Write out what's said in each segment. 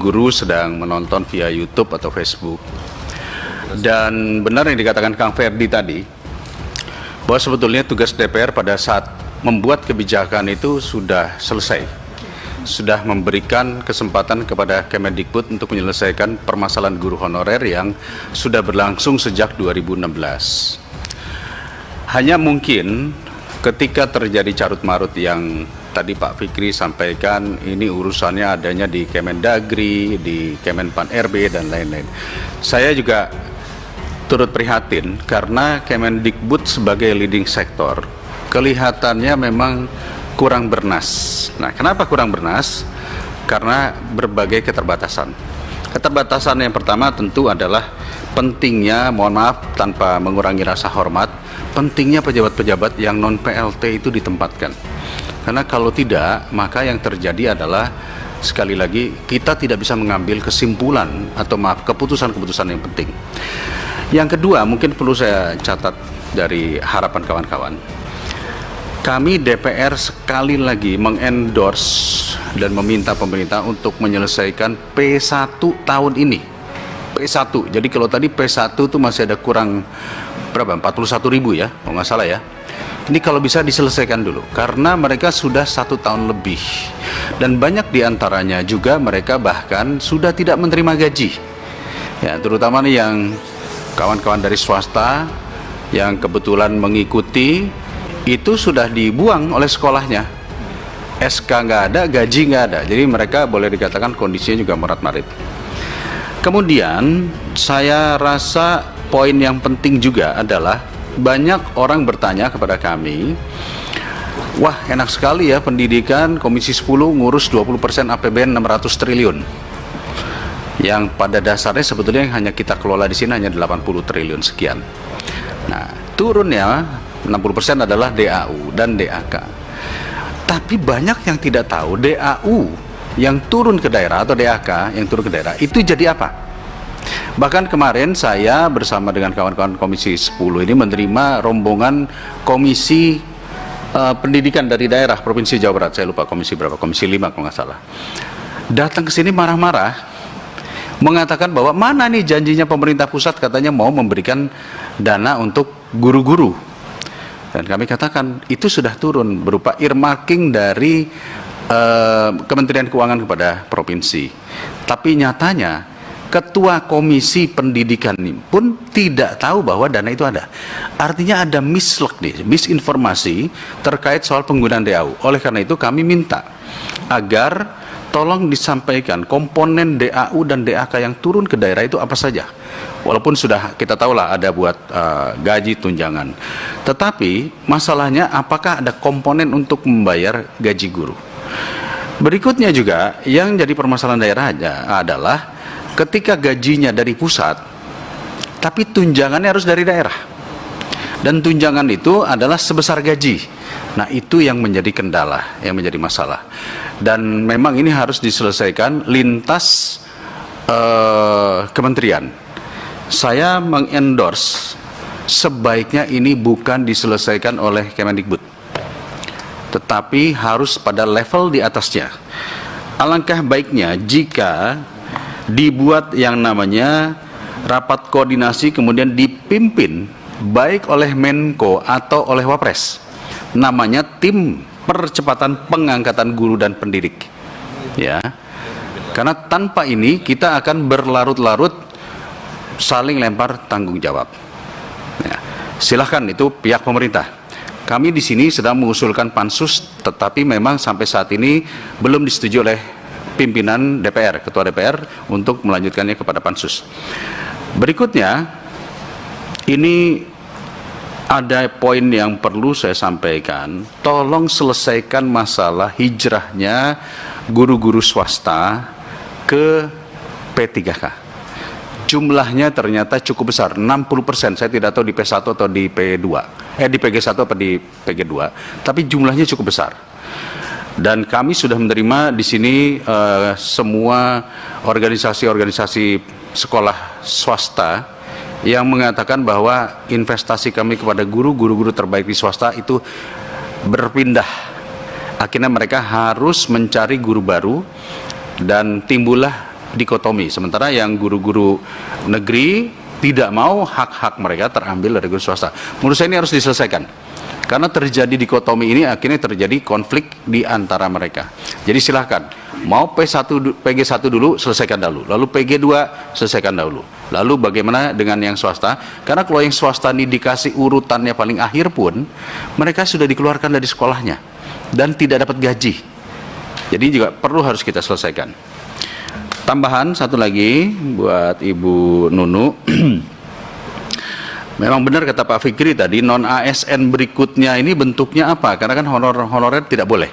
guru sedang menonton via YouTube atau Facebook. Dan benar yang dikatakan Kang Ferdi tadi, bahwa sebetulnya tugas DPR pada saat membuat kebijakan itu sudah selesai, sudah memberikan kesempatan kepada Kemendikbud untuk menyelesaikan permasalahan guru honorer yang sudah berlangsung sejak 2016. Hanya mungkin ketika terjadi carut-marut yang tadi Pak Fikri sampaikan, ini urusannya adanya di Kemendagri, di Kemenpan RB, dan lain-lain. Saya juga turut prihatin karena Kemendikbud sebagai leading sektor kelihatannya memang kurang bernas. Nah, kenapa kurang bernas? Karena berbagai keterbatasan. Keterbatasan yang pertama tentu adalah pentingnya, mohon maaf tanpa mengurangi rasa hormat, pentingnya pejabat-pejabat yang non-PLT itu ditempatkan. Karena kalau tidak, maka yang terjadi adalah sekali lagi kita tidak bisa mengambil kesimpulan atau keputusan-keputusan yang penting. Yang kedua, mungkin perlu saya catat dari harapan kawan-kawan. Kami DPR sekali lagi mengendorse dan meminta pemerintah untuk menyelesaikan P1 tahun ini. P1, jadi kalau tadi P1 itu masih ada kurang berapa? 41.000 ya, kalau nggak salah ya. Ini kalau bisa diselesaikan dulu, karena mereka sudah 1 tahun lebih. Dan banyak diantaranya juga mereka bahkan sudah tidak menerima gaji. Ya, terutama nih yang kawan-kawan dari swasta yang kebetulan mengikuti itu sudah dibuang oleh sekolahnya. SK nggak ada, gaji nggak ada. Jadi mereka boleh dikatakan kondisinya juga morat-marit. Kemudian saya rasa poin yang penting juga adalah banyak orang bertanya kepada kami, wah enak sekali ya pendidikan Komisi 10 ngurus 20% APBN 600 triliun. Yang pada dasarnya sebetulnya yang hanya kita kelola di sini hanya 80 triliun sekian. Nah, turunnya 60% adalah DAU dan DAK. Tapi banyak yang tidak tahu DAU yang turun ke daerah atau DAK yang turun ke daerah itu jadi apa? Bahkan kemarin saya bersama dengan kawan-kawan Komisi 10 ini menerima rombongan Komisi Pendidikan dari daerah Provinsi Jawa Barat. Saya lupa komisi berapa, Komisi 5 kalau nggak salah. Datang ke sini marah-marah, mengatakan bahwa mana nih janjinya pemerintah pusat katanya mau memberikan dana untuk guru-guru. Dan kami katakan itu sudah turun berupa earmarking dari Kementerian Keuangan kepada provinsi. Tapi nyatanya Ketua Komisi Pendidikan ini pun tidak tahu bahwa dana itu ada. Artinya ada misinformasi terkait soal penggunaan DAU. Oleh karena itu kami minta agar tolong disampaikan komponen DAU dan DAK yang turun ke daerah itu apa saja. Walaupun sudah kita tahulah ada buat gaji tunjangan. Tetapi masalahnya apakah ada komponen untuk membayar gaji guru. Berikutnya juga yang jadi permasalahan daerah adalah ketika gajinya dari pusat, tapi tunjangannya harus dari daerah. Dan tunjangan itu adalah sebesar gaji. Nah, itu yang menjadi kendala, yang menjadi masalah. Dan memang ini harus diselesaikan lintas kementerian. Saya mengendorse sebaiknya ini bukan diselesaikan oleh Kemendikbud, tetapi harus pada level di atasnya. Alangkah baiknya jika dibuat yang namanya rapat koordinasi kemudian dipimpin baik oleh Menko atau oleh Wapres, namanya tim percepatan pengangkatan guru dan pendidik, ya. Karena tanpa ini kita akan berlarut-larut saling lempar tanggung jawab. Ya. Silahkan itu pihak pemerintah. Kami di sini sedang mengusulkan pansus, tetapi memang sampai saat ini belum disetujui oleh pimpinan DPR, Ketua DPR untuk melanjutkannya kepada pansus. Berikutnya, ini ada poin yang perlu saya sampaikan. Tolong selesaikan masalah hijrahnya guru-guru swasta ke P3K. Jumlahnya ternyata cukup besar, 60%. Saya tidak tahu di P1 atau di P2, di PG1 atau di PG2, tapi jumlahnya cukup besar. Dan kami sudah menerima di sini semua organisasi-organisasi sekolah swasta yang mengatakan bahwa investasi kami kepada guru-guru terbaik di swasta itu berpindah. Akhirnya mereka harus mencari guru baru dan timbullah dikotomi. Sementara yang guru-guru negeri tidak mau hak-hak mereka terambil dari guru swasta. Menurut saya ini harus diselesaikan. Karena terjadi dikotomi ini akhirnya terjadi konflik di antara mereka. Jadi silahkan, mau PG1 dulu selesaikan dulu, lalu PG2 selesaikan dahulu. Lalu bagaimana dengan yang swasta? Karena kalau yang swasta ini dikasih urutannya paling akhir pun, mereka sudah dikeluarkan dari sekolahnya dan tidak dapat gaji. Jadi juga perlu harus kita selesaikan. Tambahan satu lagi buat Ibu Nunu. Memang benar kata Pak Fikri tadi, non-ASN berikutnya ini bentuknya apa? Karena kan honorer tidak boleh.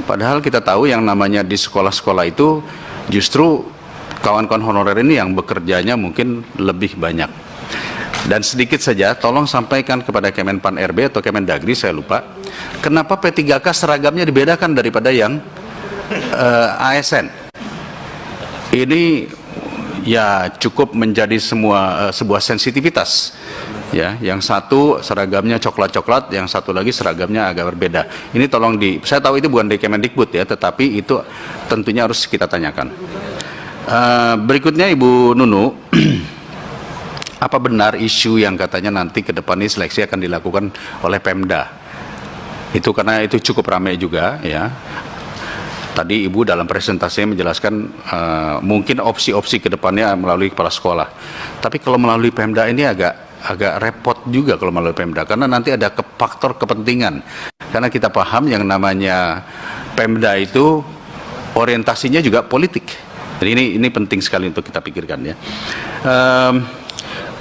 Padahal kita tahu yang namanya di sekolah-sekolah itu justru kawan-kawan honorer ini yang bekerjanya mungkin lebih banyak. Dan sedikit saja, tolong sampaikan kepada Kemenpan RB atau Kemendagri, saya lupa, kenapa P3K seragamnya dibedakan daripada yang ASN? Ini ya cukup menjadi sebuah sensitivitas. Ya, yang satu seragamnya coklat-coklat, yang satu lagi seragamnya agak berbeda. Ini tolong saya tahu itu bukan dari Kemendikbud ya, tetapi itu tentunya harus kita tanyakan. Berikutnya Ibu Nunu, apa benar isu yang katanya nanti ke depan ini seleksi akan dilakukan oleh Pemda? Itu karena itu cukup ramai juga ya. Tadi Ibu dalam presentasinya menjelaskan mungkin opsi-opsi ke depannya melalui kepala sekolah. Tapi kalau melalui Pemda ini agak repot juga kalau melalui Pemda, karena nanti ada faktor kepentingan. Karena kita paham yang namanya Pemda itu orientasinya juga politik. Jadi ini penting sekali untuk kita pikirkan ya.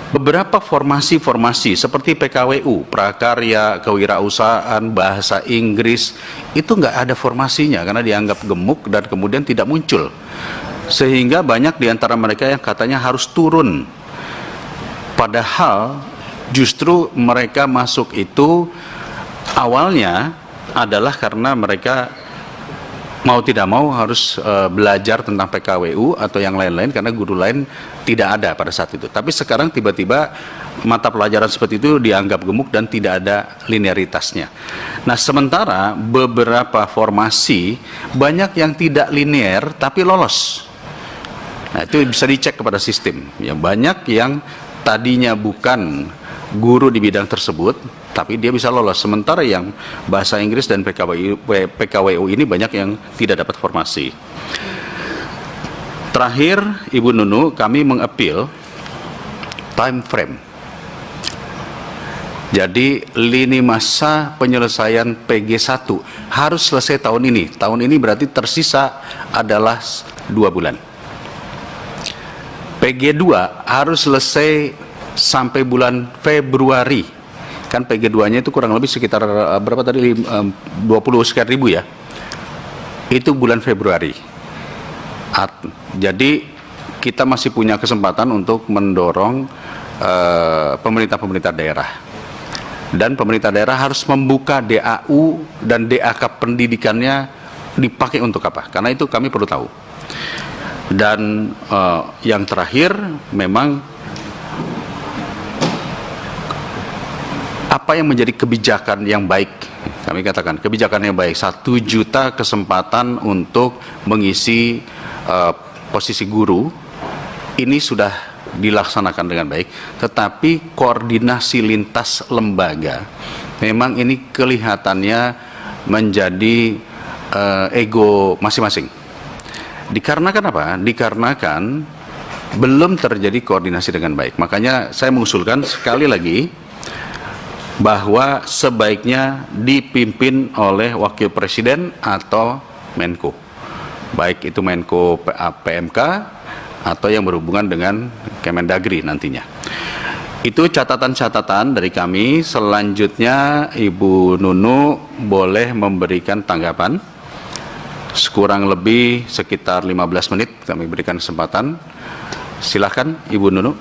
Beberapa formasi-formasi seperti PKWU, prakarya, kewirausahaan, bahasa Inggris, itu nggak ada formasinya karena dianggap gemuk dan kemudian tidak muncul. Sehingga banyak di antara mereka yang katanya harus turun. Padahal justru mereka masuk itu awalnya adalah karena mereka mau tidak mau harus belajar tentang PKWU atau yang lain-lain karena guru lain tidak ada pada saat itu. Tapi sekarang tiba-tiba mata pelajaran seperti itu dianggap gemuk dan tidak ada linearitasnya. Nah, sementara beberapa formasi banyak yang tidak linear tapi lolos. Nah, itu bisa dicek kepada sistem. Ya, banyak yang tadinya bukan guru di bidang tersebut, tapi dia bisa lolos. Sementara yang bahasa Inggris dan PKWU ini banyak yang tidak dapat formasi. Terakhir, Ibu Nunu, kami mengapil time frame. Jadi lini masa penyelesaian PG1 harus selesai tahun ini. Tahun ini berarti tersisa adalah 2 bulan. PG2 harus selesai sampai bulan Februari. Kan PG2-nya itu kurang lebih sekitar berapa tadi, 20 sekian ribu ya. Itu bulan Februari. Jadi kita masih punya kesempatan untuk mendorong pemerintah-pemerintah daerah. Dan pemerintah daerah harus membuka DAU dan DAK pendidikannya dipakai untuk apa? Karena itu kami perlu tahu. Dan yang terakhir memang apa yang menjadi kebijakan yang baik. Kami katakan kebijakan yang baik, 1 juta kesempatan untuk mengisi posisi guru ini sudah dilaksanakan dengan baik, tetapi koordinasi lintas lembaga memang ini kelihatannya menjadi ego masing-masing. Dikarenakan apa? Dikarenakan belum terjadi koordinasi dengan baik. Makanya saya mengusulkan sekali lagi bahwa sebaiknya dipimpin oleh Wakil Presiden atau Menko. Baik itu Menko PMK atau yang berhubungan dengan Kemendagri nantinya. Itu catatan-catatan dari kami. Selanjutnya Ibu Nunu boleh memberikan tanggapan. Kurang lebih sekitar 15 menit kami berikan kesempatan. Silakan Ibu Nunu.